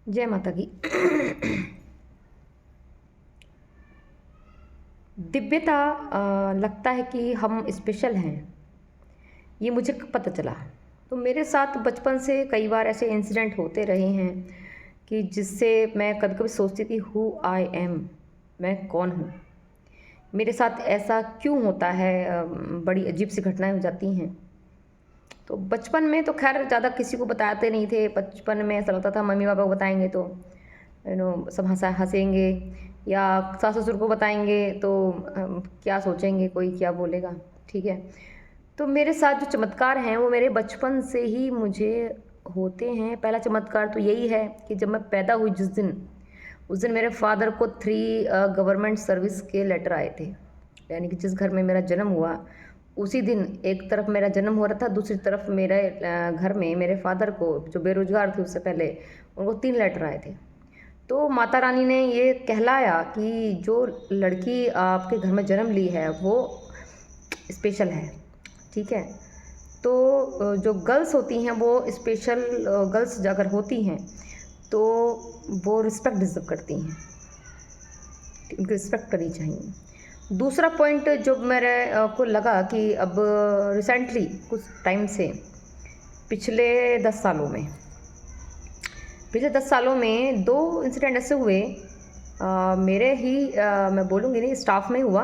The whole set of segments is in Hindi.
जय माता की। दिव्यता लगता है कि हम स्पेशल हैं, ये मुझे पता चला। तो मेरे साथ बचपन से कई बार ऐसे इंसिडेंट होते रहे हैं कि जिससे मैं कभी कभी सोचती थी हु आई एम, मैं कौन हूँ, मेरे साथ ऐसा क्यों होता है। बड़ी अजीब सी घटनाएं हो जाती हैं। तो बचपन में तो खैर ज़्यादा किसी को बताते नहीं थे। बचपन में ऐसा लगता था मम्मी पापा को बताएंगे तो सब हंसेंगे, या सास ससुर को बताएंगे तो क्या सोचेंगे, कोई क्या बोलेगा। ठीक है। तो मेरे साथ जो चमत्कार हैं वो मेरे बचपन से ही मुझे होते हैं। पहला चमत्कार तो यही है कि जब मैं पैदा हुई जिस दिन, उस दिन मेरे फादर को 3 गवर्नमेंट सर्विस के लेटर आए थे। यानी कि जिस घर में मेरा जन्म हुआ उसी दिन एक तरफ मेरा जन्म हो रहा था, दूसरी तरफ मेरे घर में मेरे फादर को, जो बेरोजगार थे उससे पहले, उनको 3 लेटर आए थे। तो माता रानी ने ये कहलाया कि जो लड़की आपके घर में जन्म ली है वो स्पेशल है। ठीक है। तो जो गर्ल्स होती हैं वो स्पेशल गर्ल्स अगर होती हैं तो वो रिस्पेक्ट डिजर्व करती हैं, उनको रिस्पेक्ट करनी चाहिए। दूसरा पॉइंट जो मेरे को लगा कि अब रिसेंटली कुछ टाइम से, पिछले 10 सालों में पिछले 10 सालों में 2 इंसिडेंट ऐसे हुए, मेरे ही मैं बोलूँगी नहीं, स्टाफ में हुआ।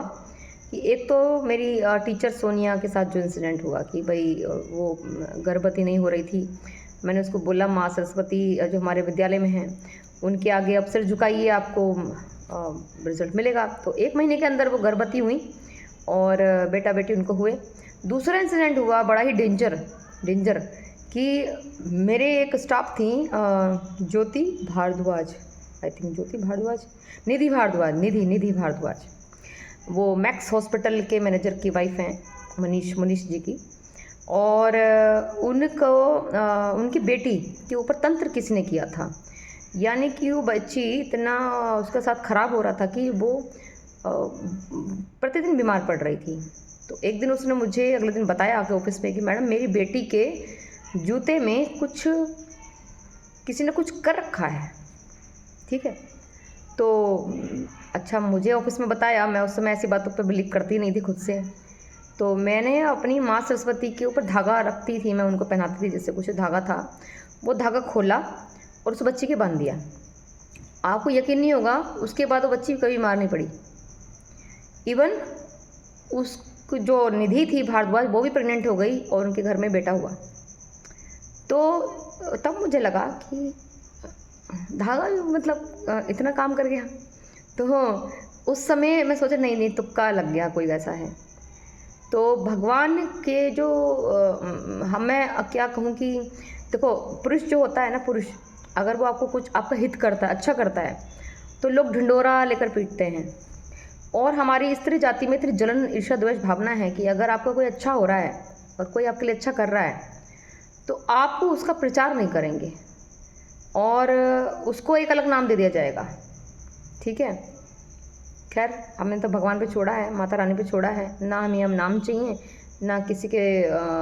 कि एक तो मेरी टीचर सोनिया के साथ जो इंसिडेंट हुआ कि भाई वो गर्भवती नहीं हो रही थी। मैंने उसको बोला माँ सरस्वती जो हमारे विद्यालय में हैं उनके आगे अब सिर झुकाइए, आपको रिजल्ट मिलेगा। तो 1 महीने के अंदर वो गर्भवती हुई और बेटा बेटी उनको हुए। दूसरा इंसिडेंट हुआ बड़ा ही डेंजर कि मेरे एक स्टाफ थी ज्योति भारद्वाज, आई थिंक ज्योति भारद्वाज, निधि भारद्वाज। वो मैक्स हॉस्पिटल के मैनेजर की वाइफ हैं, मनीष जी की। और उनको उनकी बेटी के ऊपर तंत्र किसी ने किया था। यानी कि वो बच्ची इतना उसके साथ ख़राब हो रहा था कि वो प्रतिदिन बीमार पड़ रही थी। तो एक दिन उसने मुझे अगले दिन बताया आके ऑफिस में कि मैडम मेरी बेटी के जूते में कुछ किसी ने कुछ कर रखा है। ठीक है। तो अच्छा, मुझे ऑफिस में बताया, मैं उस समय ऐसी बातों पे बिलीव करती नहीं थी खुद से। तो मैंने अपनी माँ सरस्वती के ऊपर धागा रखती थी, मैं उनको पहनाती थी, जैसे कुछ धागा था, वो धागा खोला और उस बच्ची के बांध दिया। आपको यकीन नहीं होगा, उसके बाद वो बच्ची कभी बीमार नहीं पड़ी। इवन उस जो निधि थी भारद्वाज वो भी प्रेग्नेंट हो गई और उनके घर में बेटा हुआ। तो तब मुझे लगा कि धागा मतलब इतना काम कर गया। तो उस समय मैं सोचा नहीं तुक्का लग गया, कोई वैसा है। तो भगवान के जो मैं क्या कहूँ कि देखो, पुरुष जो होता है ना, पुरुष अगर वो आपको कुछ आपका हित करता है, अच्छा करता है, तो लोग ढिंडोरा लेकर पीटते हैं। और हमारी स्त्री जाति में इतनी जलन ईर्ष्या द्वेष भावना है कि अगर आपका कोई अच्छा हो रहा है और कोई आपके लिए अच्छा कर रहा है तो आप उसका प्रचार नहीं करेंगे और उसको एक अलग नाम दे दिया जाएगा। ठीक है। खैर, हमने तो भगवान पे छोड़ा है, माता रानी पे छोड़ा है ना। हमें हम नाम चाहिए ना किसी के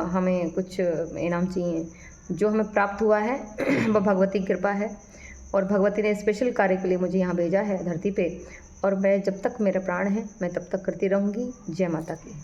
हमें कुछ इनाम चाहिए। जो हमें प्राप्त हुआ है वह भगवती की कृपा है और भगवती ने स्पेशल कार्य के लिए मुझे यहाँ भेजा है धरती पे, और मैं जब तक मेरा प्राण है मैं तब तक करती रहूँगी। जय माता की।